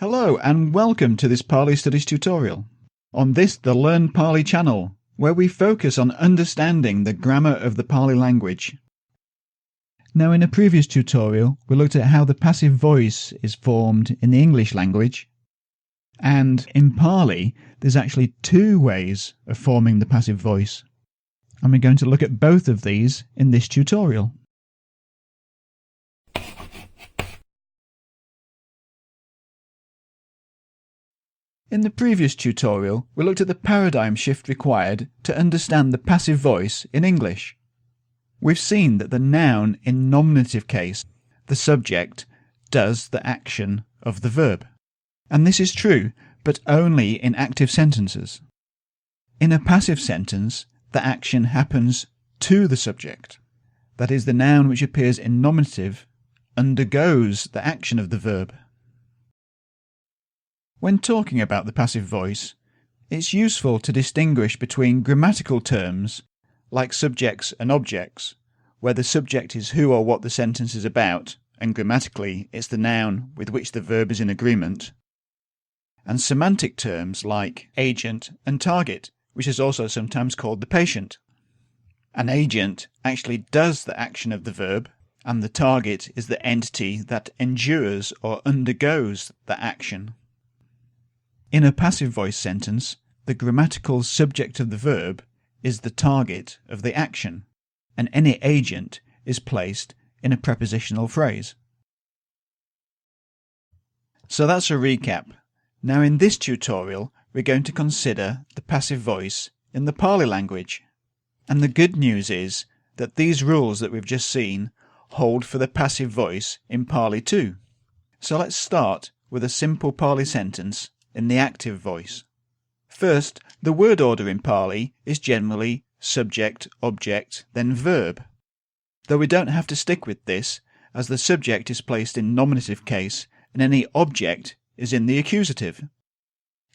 Hello and welcome to this Pali Studies tutorial. On this, the Learn Pali channel, where we focus on understanding the grammar of the Pali language. Now, in a previous tutorial, we looked at how the passive voice is formed in the English language. And in Pali, there's actually two ways of forming the passive voice. And we're going to look at both of these in this tutorial. In the previous tutorial, we looked at the paradigm shift required to understand the passive voice in English. We've seen that the noun in nominative case, the subject, does the action of the verb. And this is true, but only in active sentences. In a passive sentence, the action happens to the subject. That is, the noun which appears in nominative undergoes the action of the verb. When talking about the passive voice, it's useful to distinguish between grammatical terms, like subjects and objects, where the subject is who or what the sentence is about, and grammatically it's the noun with which the verb is in agreement, and semantic terms like agent and target, which is also sometimes called the patient. An agent actually does the action of the verb, and the target is the entity that endures or undergoes the action. In a passive voice sentence, the grammatical subject of the verb is the target of the action, and any agent is placed in a prepositional phrase. So that's a recap. Now in this tutorial, we're going to consider the passive voice in the Pali language. And the good news is that these rules that we've just seen hold for the passive voice in Pali too. So let's start with a simple Pali sentence in the active voice. First, the word order in Pali is generally subject, object, then verb. Though we don't have to stick with this, as the subject is placed in nominative case and any object is in the accusative.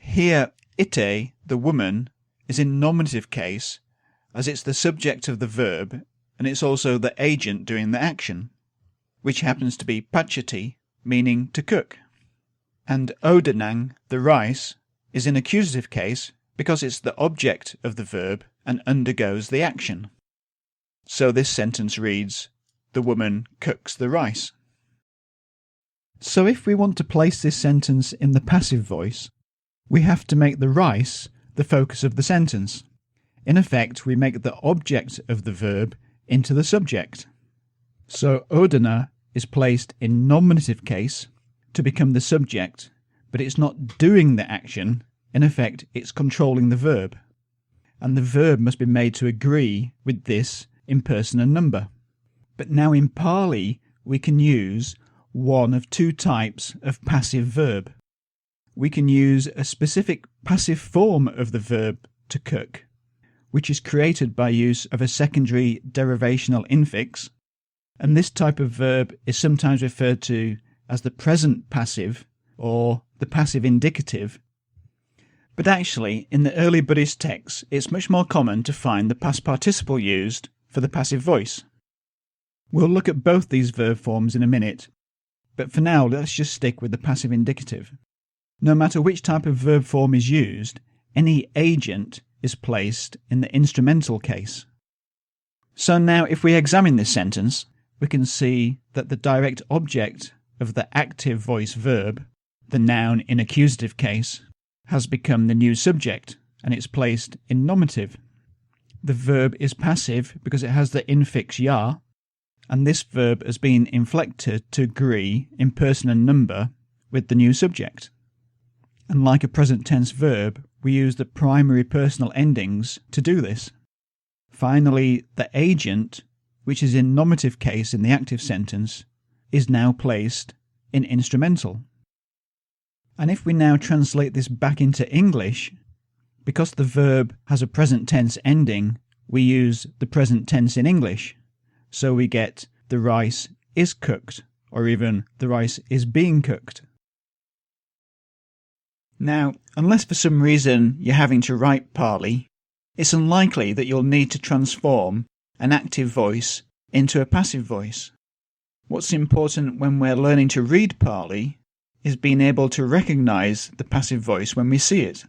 Here, ite, the woman, is in nominative case, as it's the subject of the verb and it's also the agent doing the action, which happens to be pachati, meaning to cook. And odanang, the rice, is in accusative case because it's the object of the verb and undergoes the action. So this sentence reads, the woman cooks the rice. So if we want to place this sentence in the passive voice, we have to make the rice the focus of the sentence. In effect, we make the object of the verb into the subject. So odana is placed in nominative case to become the subject, but it's not doing the action. In effect, it's controlling the verb. And the verb must be made to agree with this in person and number. But now in Pali, we can use one of two types of passive verb. We can use a specific passive form of the verb to cook, which is created by use of a secondary derivational infix, and this type of verb is sometimes referred to as the present passive or the passive indicative. But actually, in the early Buddhist texts, it's much more common to find the past participle used for the passive voice. We'll look at both these verb forms in a minute, but for now let's just stick with the passive indicative. No matter which type of verb form is used, any agent is placed in the instrumental case. So now if we examine this sentence, we can see that the direct object of the active voice verb, the noun in accusative case, has become the new subject and it's placed in nominative. The verb is passive because it has the infix ya, and this verb has been inflected to agree in person and number with the new subject. And like a present tense verb, we use the primary personal endings to do this. Finally, the agent, which is in nominative case in the active sentence, is now placed in instrumental. And if we now translate this back into English, because the verb has a present tense ending, we use the present tense in English. So we get the rice is cooked, or even the rice is being cooked. Now, unless for some reason you're having to write Pali, it's unlikely that you'll need to transform an active voice into a passive voice. What's important when we're learning to read Pali is being able to recognise the passive voice when we see it.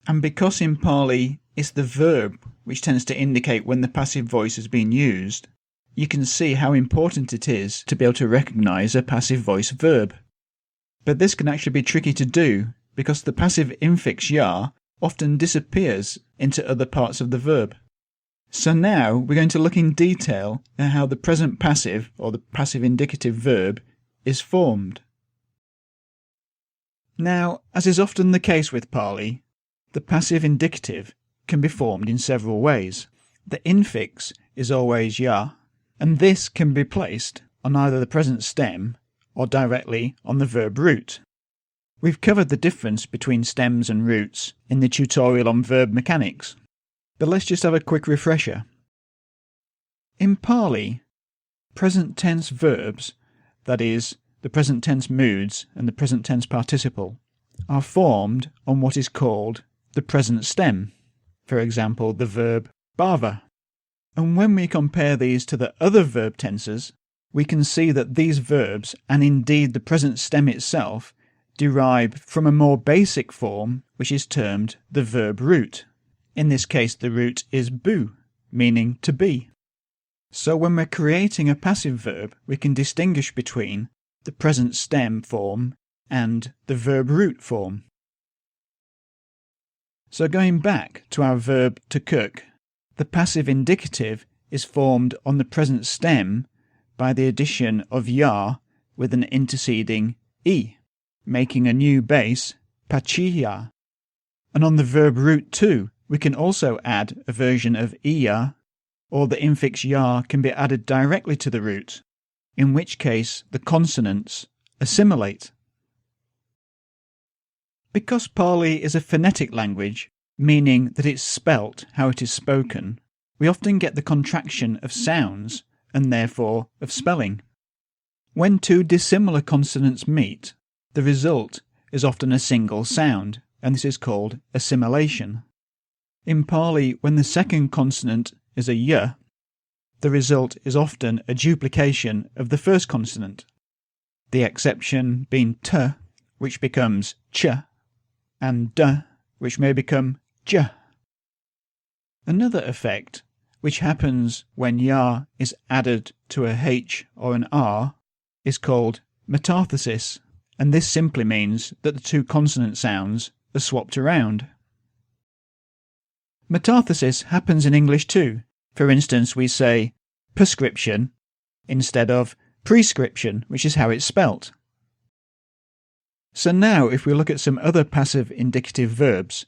And because in Pali it's the verb which tends to indicate when the passive voice is being used, you can see how important it is to be able to recognise a passive voice verb. But this can actually be tricky to do because the passive infix ya often disappears into other parts of the verb. So now we're going to look in detail at how the present passive or the passive indicative verb is formed. Now, as is often the case with Pali, the passive indicative can be formed in several ways. The infix is always ya, and this can be placed on either the present stem or directly on the verb root. We've covered the difference between stems and roots in the tutorial on verb mechanics, but let's just have a quick refresher. In Pali, present tense verbs, that is, the present tense moods and the present tense participle, are formed on what is called the present stem, for example the verb bhava. And when we compare these to the other verb tenses, we can see that these verbs, and indeed the present stem itself, derive from a more basic form which is termed the verb root. In this case the root is bu, meaning to be. So when we're creating a passive verb, we can distinguish between the present stem form and the verb root form. So going back to our verb to cook, the passive indicative is formed on the present stem by the addition of ya with an interceding I, making a new base, pachiya. And on the verb root too, we can also add a version of iya, or the infix ya can be added directly to the root, in which case the consonants assimilate. Because Pali is a phonetic language, meaning that it's spelt how it is spoken, we often get the contraction of sounds, and therefore of spelling. When two dissimilar consonants meet, the result is often a single sound, and this is called assimilation. In Pali, when the second consonant is a y, the result is often a duplication of the first consonant, the exception being t, which becomes ch, and d, which may become j. Another effect, which happens when ya is added to a h or an r, is called metathesis, and this simply means that the two consonant sounds are swapped around. Metathesis happens in English too. For instance, we say prescription instead of prescription, which is how it's spelt. So now if we look at some other passive indicative verbs,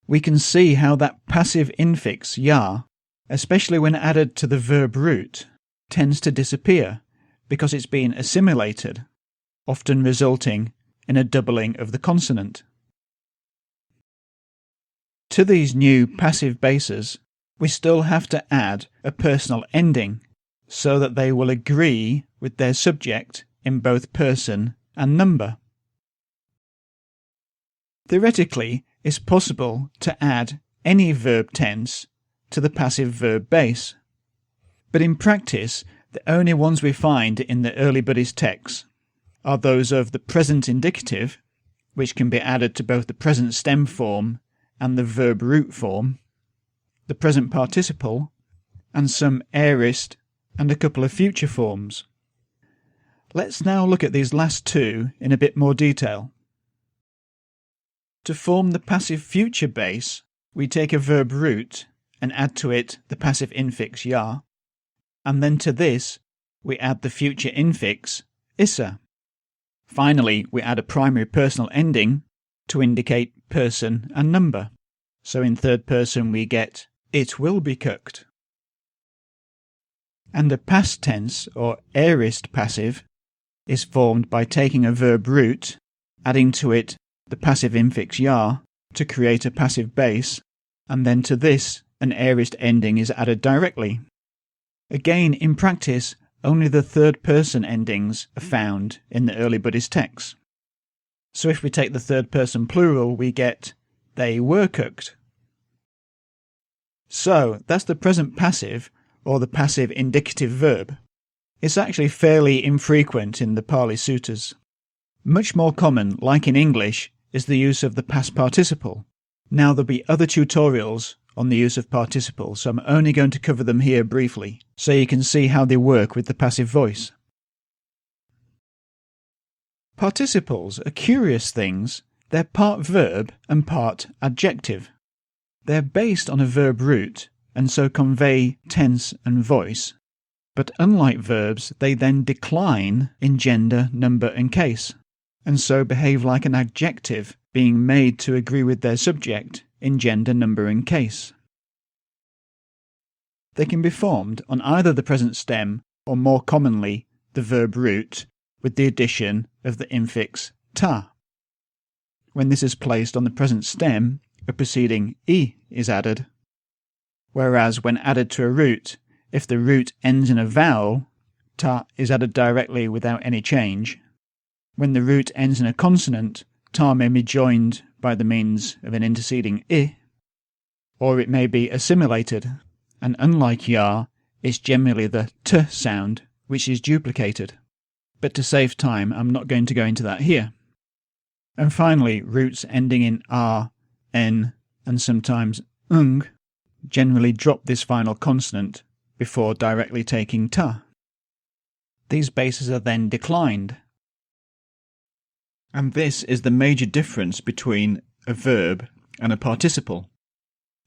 we can see how that passive infix ya, especially when added to the verb root, tends to disappear because it's being assimilated, often resulting in a doubling of the consonant. To these new passive bases, we still have to add a personal ending so that they will agree with their subject in both person and number. Theoretically, it's possible to add any verb tense to the passive verb base, but in practice, the only ones we find in the early Buddhist texts are those of the present indicative, which can be added to both the present stem form and the verb root form, the present participle, and some aorist and a couple of future forms. Let's now look at these last two in a bit more detail. To form the passive future base, we take a verb root and add to it the passive infix ya, and then to this we add the future infix issa. Finally, we add a primary personal ending to indicate person and number. So in third person we get it will be cooked. And a past tense or aorist passive is formed by taking a verb root, adding to it the passive infix ya to create a passive base, and then to this an aorist ending is added directly. Again, in practice, only the third person endings are found in the early Buddhist texts. So if we take the third person plural, we get they were cooked. So that's the present passive, or the passive indicative verb. It's actually fairly infrequent in the Pali Suttas. Much more common, like in English, is the use of the past participle. Now there'll be other tutorials on the use of participles, so I'm only going to cover them here briefly, so you can see how they work with the passive voice. Participles are curious things. They're part verb and part adjective. They're based on a verb root, and so convey tense and voice. But unlike verbs, they then decline in gender, number and case, and so behave like an adjective being made to agree with their subject in gender, number and case. They can be formed on either the present stem or more commonly the verb root with the addition of the infix ta. When this is placed on the present stem, a preceding I is added, whereas when added to a root, if the root ends in a vowel, ta is added directly without any change. When the root ends in a consonant, ta may be joined by the means of an interceding I, or it may be assimilated, and unlike ya, it's generally the t sound which is duplicated. But to save time, I'm not going to go into that here. And finally, roots ending in r, n, and sometimes ng generally drop this final consonant before directly taking ta. These bases are then declined. And this is the major difference between a verb and a participle.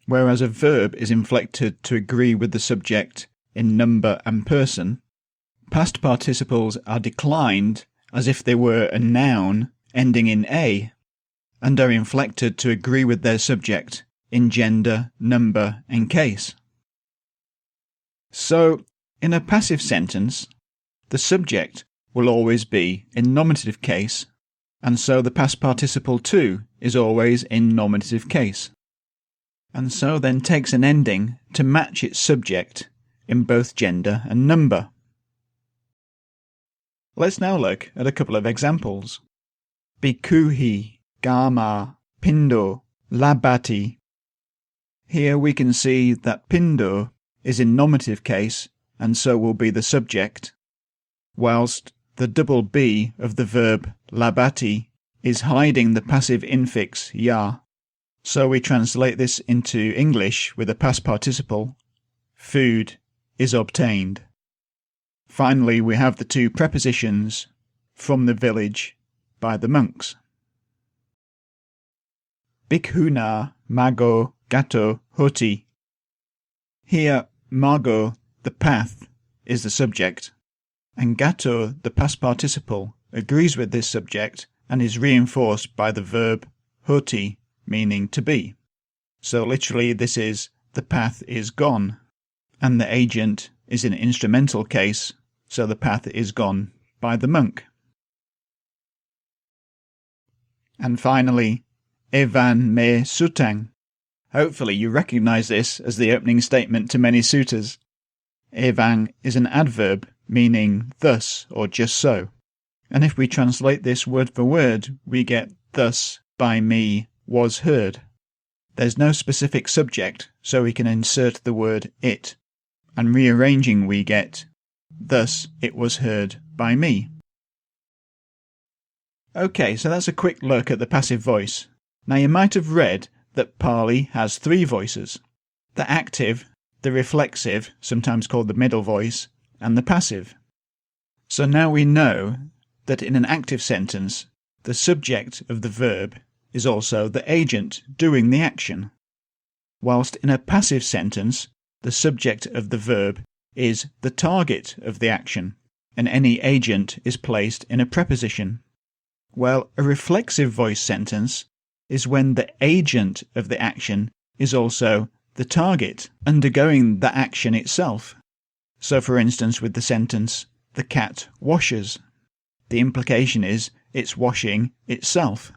Whereas a verb is inflected to agree with the subject in number and person, past participles are declined as if they were a noun ending in a, and are inflected to agree with their subject in gender, number and case. So, in a passive sentence, the subject will always be in nominative case, and so the past participle too is always in nominative case, and so then takes an ending to match its subject in both gender and number. Let's now look at a couple of examples. Bikuhi, Gama, Pindo, Labati. Here we can see that Pindo is in nominative case and so will be the subject, whilst the double B of the verb labati is hiding the passive infix ya. So we translate this into English with a past participle. Food is obtained. Finally, we have the two prepositions from the village by the monks. Bhikkhuna mago gato hoti. Here, mago, the path, is the subject, and gato, the past participle, agrees with this subject and is reinforced by the verb hoti, meaning to be. So literally this is the path is gone, and the agent is in instrumental case, so the path is gone by the monk. And finally, evan me sutang. Hopefully you recognize this as the opening statement to many suttas. Evan is an adverb meaning thus or just so. And if we translate this word for word, we get thus by me was heard. There's no specific subject, so we can insert the word it. And rearranging we get thus it was heard by me. Okay, so that's a quick look at the passive voice. Now you might have read that Pali has three voices: the active, the reflexive, sometimes called the middle voice, and the passive. So now we know that in an active sentence, the subject of the verb is also the agent doing the action, whilst in a passive sentence, the subject of the verb is the target of the action, and any agent is placed in a preposition. Well, a reflexive voice sentence is when the agent of the action is also the target, undergoing the action itself. So for instance with the sentence, the cat washes, the implication is it's washing itself.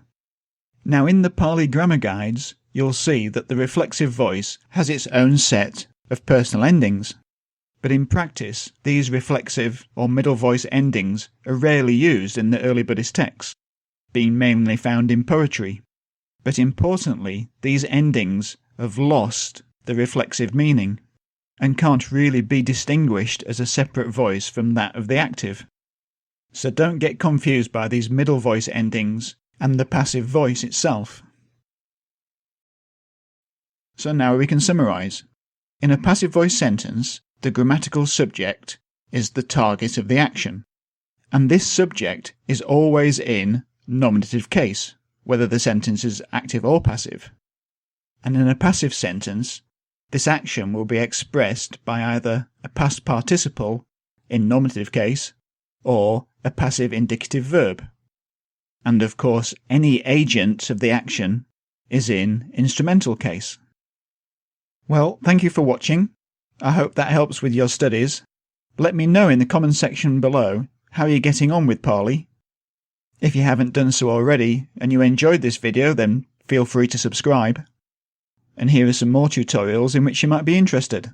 Now in the Pali grammar guides, you'll see that the reflexive voice has its own set of personal endings. But in practice, these reflexive or middle voice endings are rarely used in the early Buddhist texts, being mainly found in poetry. But importantly, these endings have lost the reflexive meaning, and can't really be distinguished as a separate voice from that of the active. So don't get confused by these middle voice endings and the passive voice itself. So now we can summarise. In a passive voice sentence, the grammatical subject is the target of the action, and this subject is always in nominative case, whether the sentence is active or passive. And in a passive sentence, this action will be expressed by either a past participle in nominative case or a passive indicative verb. And of course, any agent of the action is in instrumental case. Well, thank you for watching. I hope that helps with your studies. Let me know in the comment section below how you're getting on with Pali. If you haven't done so already and you enjoyed this video, then feel free to subscribe. And here are some more tutorials in which you might be interested.